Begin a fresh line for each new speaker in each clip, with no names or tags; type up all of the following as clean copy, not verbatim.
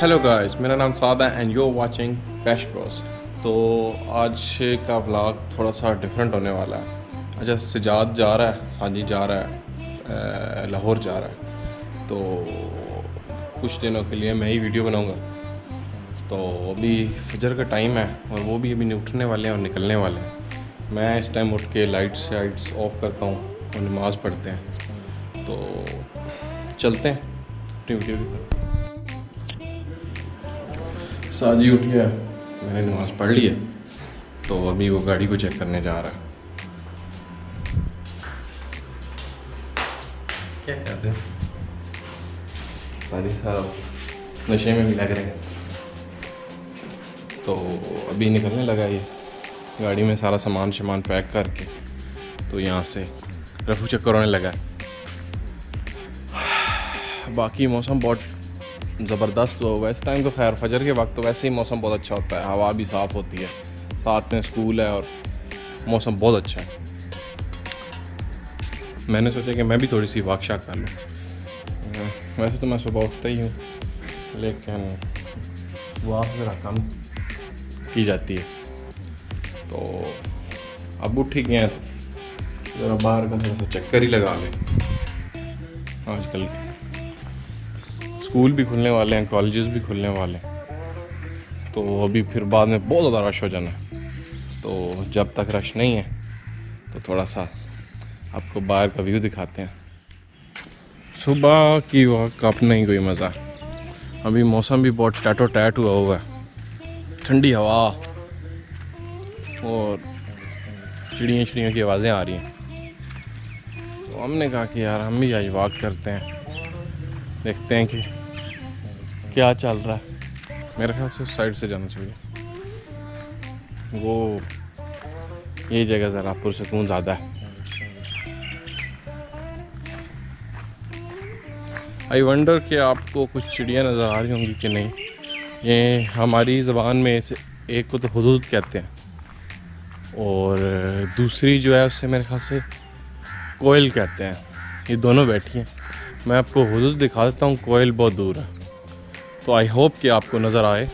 Hello guys, मेरा नाम साद है एंड यू आर वाचिंग पैश ब्रोस। तो आज का व्लॉग थोड़ा सा डिफरेंट होने वाला है। अच्छा, सजाद जा रहा है, साजिद जा रहा है, लाहौर जा रहा है। तो कुछ दिनों के लिए मैं ही वीडियो बनाऊंगा। तो अभी फजर का टाइम है और वो भी अभी उठने वाले हैं और निकलने वाले हैं। मैं इस टाइम उठ के लाइट्स ऑफ करता हूँ और नमाज़ पढ़ते हैं। तो चलते हैं अपनी वीडियो की तरफ। साजी उठ गया, मैंने नमाज़ पढ़ ली है, तो अभी वो गाड़ी को चेक करने जा रहा है। क्या कहते हैं साजी साहब, नशे में भी लग रहे हैं। तो अभी निकलने लगा ये, गाड़ी में सारा सामान पैक करके तो यहाँ से रफू चक्कर होने लगा है। बाकी मौसम बहुत ज़बरदस्त हुआ इस टाइम। तो खैर फजर के वक्त तो वैसे ही मौसम बहुत अच्छा होता है, हवा भी साफ़ होती है, साथ में स्कूल है और मौसम बहुत अच्छा है। मैंने सोचा कि मैं भी थोड़ी सी वॉक शाक कर लूँ। वैसे तो मैं सुबह उठता ही हूँ, लेकिन वॉक ज़रा कम की जाती है। तो अब उठ ही गए हैं, ज़रा बाहर का थोड़ा सा चक्कर ही लगा लें। आजकल स्कूल भी खुलने वाले हैं, कॉलेजेस भी खुलने वाले हैं, तो अभी फिर बाद में बहुत ज़्यादा रश हो जाना है। तो जब तक रश नहीं है तो थोड़ा सा आपको बाहर का व्यू दिखाते हैं। सुबह की वॉक का अपना ही कोई मज़ा। अभी मौसम भी बहुत टैटो टैट हुआ है, ठंडी हवा और चिड़ियों की आवाज़ें आ रही हैं। तो हमने कहा कि यार हम भी आज वॉक करते हैं, देखते हैं कि क्या चल रहा है। मेरे ख्याल से उस साइड से जाना चाहिए, वो ये जगह ज़रा पुरसकून ज़्यादा है। आई वंडर कि आपको कुछ चिड़िया नज़र आ रही होंगी कि नहीं। ये हमारी ज़बान में से एक को तो हुदूद कहते हैं और दूसरी जो है उससे मेरे ख्याल से कोयल कहते हैं। ये दोनों बैठी हैं, मैं आपको हुदूद दिखा देता हूँ, कोयल बहुत दूर है। तो आई होप कि आपको नज़र आए।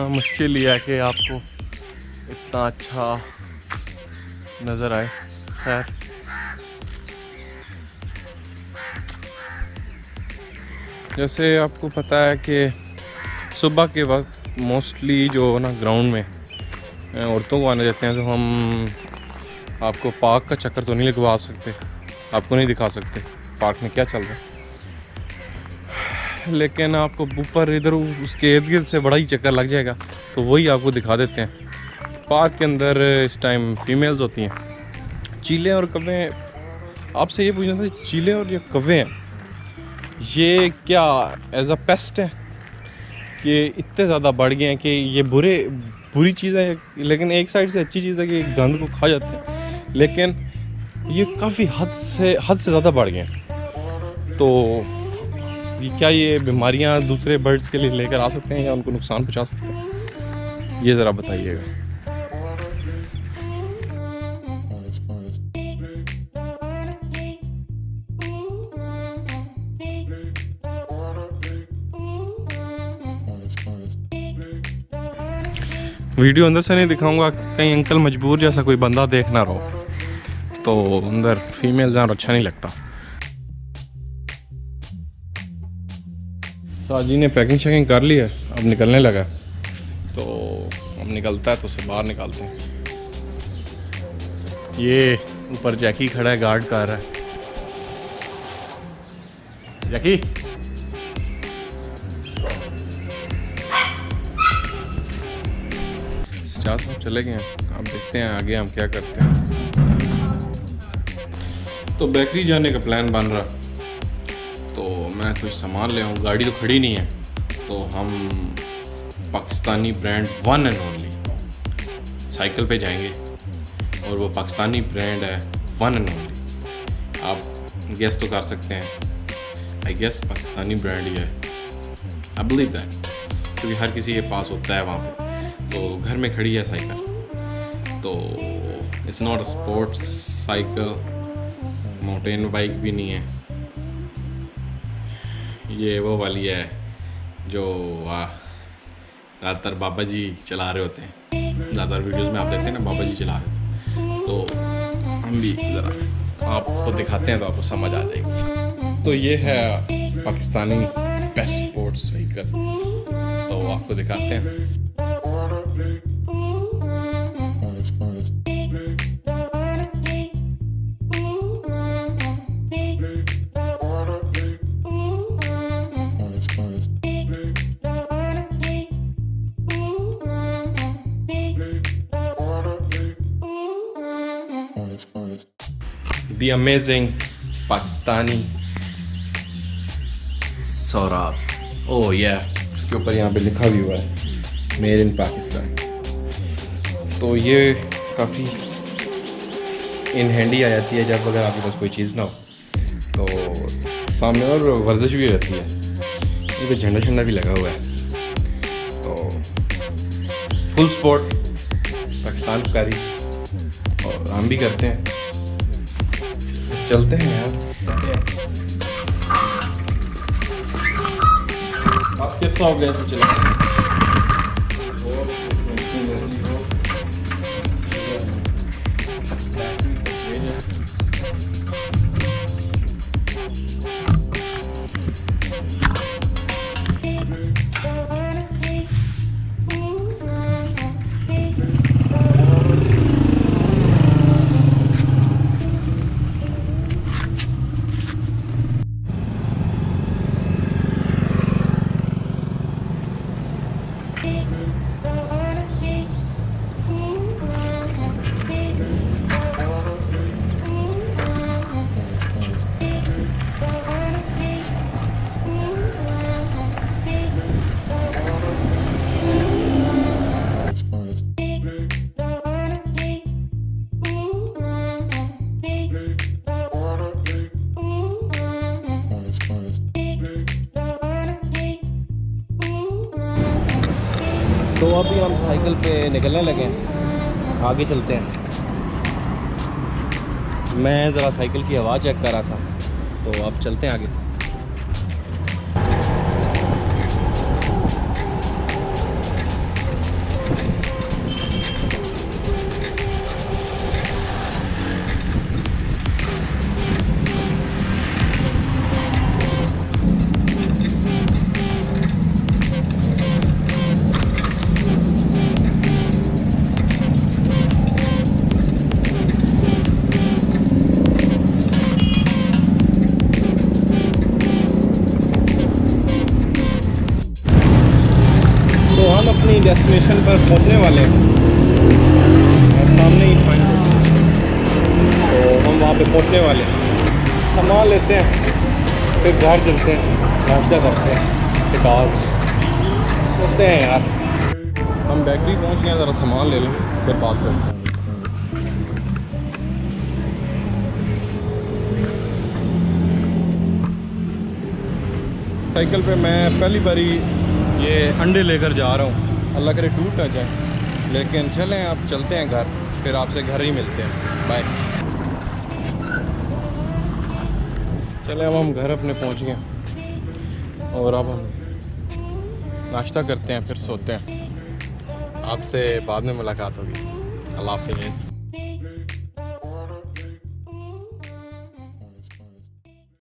मुश्किल ये है कि आपको इतना अच्छा नज़र आए। खैर जैसे आपको पता है कि सुबह के वक्त मोस्टली जो ना ग्राउंड में औरतों को आने देते हैं, तो हम आपको पार्क का चक्कर तो नहीं लगवा सकते, आपको नहीं दिखा सकते पार्क में क्या चल रहा है, लेकिन आपको ऊपर इधर उसके इर्द गिर्द से बड़ा ही चक्कर लग जाएगा। तो वही आपको दिखा देते हैं। पार्क के अंदर इस टाइम फीमेल्स होती हैं। चीले और कव्वे, आपसे ये पूछना था, चीले और ये कव्वे हैं, ये क्या एज अ पेस्ट है कि इतने ज़्यादा बढ़ गए हैं कि ये बुरी चीज़ है, लेकिन एक साइड से अच्छी चीज़ है कि गंद को खा जाते हैं, लेकिन ये काफ़ी हद से ज़्यादा बढ़ गए हैं। तो क्या ये बीमारियां दूसरे बर्ड्स के लिए लेकर आ सकते हैं या उनको नुकसान पहुंचा सकते हैं, ये ज़रा बताइएगा। वीडियो अंदर से नहीं दिखाऊंगा, कहीं अंकल मजबूर जैसा कोई बंदा देख ना रहो, तो अंदर फीमेल जानवर अच्छा नहीं लगता। साजी ने पैकिंग शैकिंग कर ली है, अब निकलने लगा, तो अब निकलता है तो उसे बाहर निकालते हैं। ये ऊपर जैकी खड़ा है, गार्ड कर रहा है। जैकी, साहब चले गए हैं, अब देखते हैं आगे हम क्या करते हैं। तो बेकरी जाने का प्लान बन रहा, तो मैं कुछ सामान ले आऊँ, गाड़ी तो खड़ी नहीं है, तो हम Pakistani brand one and only cycle पे जाएंगे, और वो पाकिस्तानी ब्रांड है वन एंड ओनली। आप गेस तो कर सकते हैं, आई गेस पाकिस्तानी ब्रांड ही है, आई बिलीव दैट, क्योंकि हर किसी के पास होता है वहाँ पे। तो घर में खड़ी है साइकिल, तो it's not a sports cycle, mountain bike भी नहीं है, ये वो वाली है जो ज़्यादातर बाबा जी चला रहे होते हैं। ज़्यादातर वीडियोस में आप देखते हैं ना बाबा जी चला रहे होते हैं, तो हम भी ज़रा आपको दिखाते हैं तो आपको समझ आ जाएगी। तो ये है पाकिस्तानी बेस्ट स्पोर्ट्स व्हीकल, तो आपको दिखाते हैं। The amazing Pakistani Saurabh। Oh yeah, उसके ऊपर यहाँ पे लिखा भी हुआ है मेड इन पाकिस्तान। तो ये काफ़ी इन हैंडी आ जाती है जब अगर आपके पास कोई चीज़ ना हो, तो सामने और वर्जिश भी रहती है। ये तो झंडा झंडा भी लगा हुआ है, तो फुल सपोर्ट पाकिस्तान को कारी, और हम भी करते हैं। चलते हैं यार, आप किस हिसाब ले चले? तो अभी हम साइकिल पे निकलने लगे हैं, आगे चलते हैं। मैं ज़रा साइकिल की हवा चेक कर रहा था, तो अब चलते हैं आगे। हम अपनी डेस्टिनेशन पर पहुंचने वाले हैं, सामने ही फाइन, तो हम वहाँ पे पहुंचने वाले हैं। सामान लेते हैं, फिर घर चलते हैं, नाश्ता करते हैं, फिर और सोते हैं यार। हम बेकरी पहुंच गए हैं, ज़रा सामान ले लें फिर बात करते हैं। साइकिल पे मैं पहली बारी ये अंडे लेकर जा रहा हूँ, अल्लाह करे टूट ना जाए, लेकिन चलें आप चलते हैं घर, फिर आपसे घर ही मिलते हैं। बाय। चलें अब हम घर अपने पहुँच गए और अब हम नाश्ता करते हैं, फिर सोते हैं। आपसे बाद में मुलाकात होगी। अल्लाह हाफ़िज़।